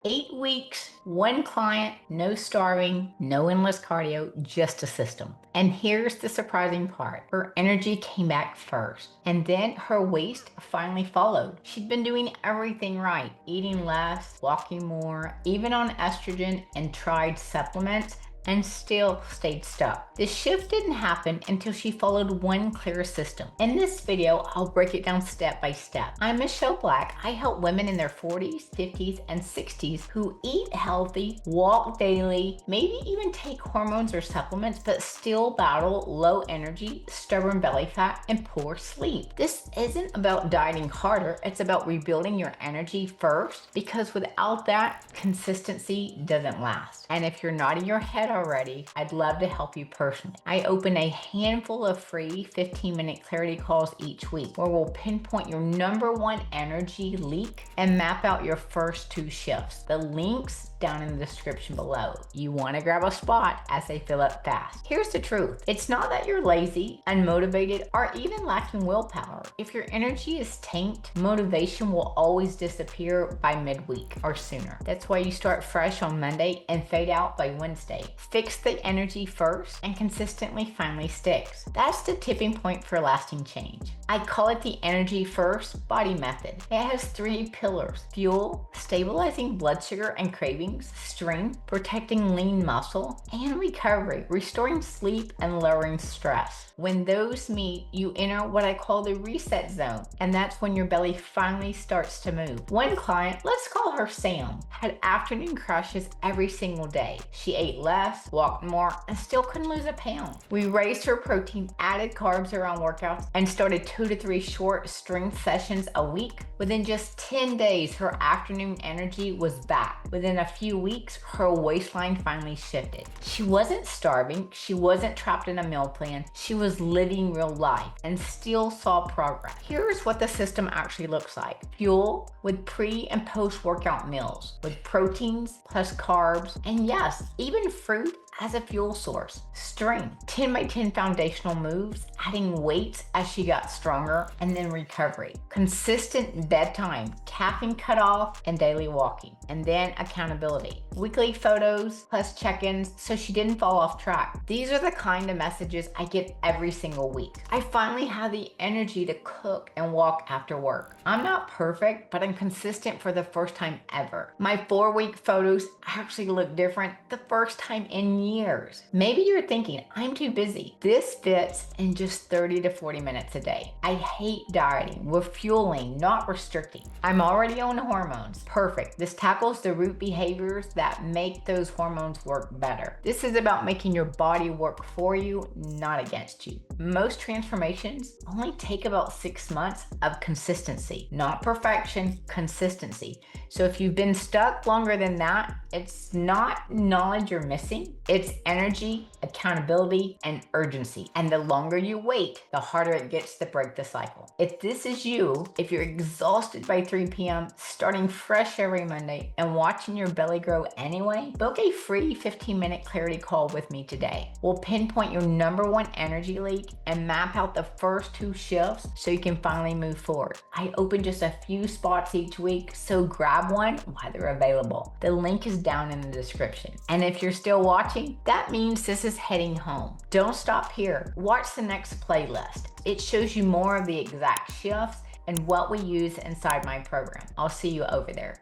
8 weeks, one client, no starving, no endless cardio, just a system. And here's the surprising part. Her energy came back first, and then her waist finally followed. She'd been doing everything right, eating less, walking more, even on estrogen, and tried supplements, and still stayed stuck. The shift didn't happen until she followed one clear system. In this video, I'll break it down step by step. I'm Michelle Black. I help women in their 40s, 50s, and 60s who eat healthy, walk daily, maybe even take hormones or supplements, but still battle low energy, stubborn belly fat, and poor sleep. This isn't about dieting harder, it's about rebuilding your energy first, because without that, consistency doesn't last. And if you're nodding your head already, I'd love to help you personally. I open a handful of free 15-minute clarity calls each week where we'll pinpoint your number one energy leak and map out your first 2 shifts. The links down in the description below. You want to grab a spot as they fill up fast. Here's the truth. It's not that you're lazy, unmotivated, or even lacking willpower. If your energy is tanked, motivation will always disappear by midweek or sooner. That's why you start fresh on Monday and fade out by Wednesday. Fix the energy first and consistently finally sticks. That's the tipping point for lasting change. I call it the energy first body method. It has 3 pillars: fuel, stabilizing blood sugar and cravings, strength, protecting lean muscle, and recovery, restoring sleep and lowering stress. When those meet, you enter what I call the reset zone, and that's when your belly finally starts to move. One client, let's call her Sam, had afternoon crashes every single day. She ate less, walked more, and still couldn't lose a pound. We raised her protein, added carbs around workouts, and started 2 to 3 short strength sessions a week. Within just 10 days, her afternoon energy was back. Within a few weeks, her waistline finally shifted. She wasn't starving, she wasn't trapped in a meal plan, she was living real life and still saw progress. Here's what the system actually looks like. Fuel with pre and post workout meals with proteins plus carbs, and yes, even fruit as a fuel source. Strength, 10 by 10 foundational moves, adding weights as she got stronger, and then recovery. Consistent bedtime, caffeine cutoff, and daily walking. And then accountability. Weekly photos plus check-ins so she didn't fall off track. These are the kind of messages I get every single week. I finally have the energy to cook and walk after work. I'm not perfect, but I'm consistent for the first time ever. My 4-week photos actually look different the first time in years. Maybe you're thinking, I'm too busy. This fits in just 30 to 40 minutes a day. I hate dieting. We're fueling, not restricting. I'm already on hormones. Perfect. This tackles the root behaviors that make those hormones work better. This is about making your body work for you, not against you. Most transformations only take about 6 months of consistency, not perfection, consistency. So if you've been stuck longer than that, it's not knowledge you're missing, it's energy, accountability, and urgency. And the longer you wait, the harder it gets to break the cycle. If this is you, if you're exhausted by 3 p.m., starting fresh every Monday, and watching your belly grow anyway, book a free 15-minute clarity call with me today. We'll pinpoint your number one energy leak and map out the first 2 shifts so you can finally move forward. I open just a few spots each week, so grab one while they're available. The link is down in the description. And if you're still watching, that means this is heading home. Don't stop here. Watch the next playlist. It shows you more of the exact shifts and what we use inside my program. I'll see you over there.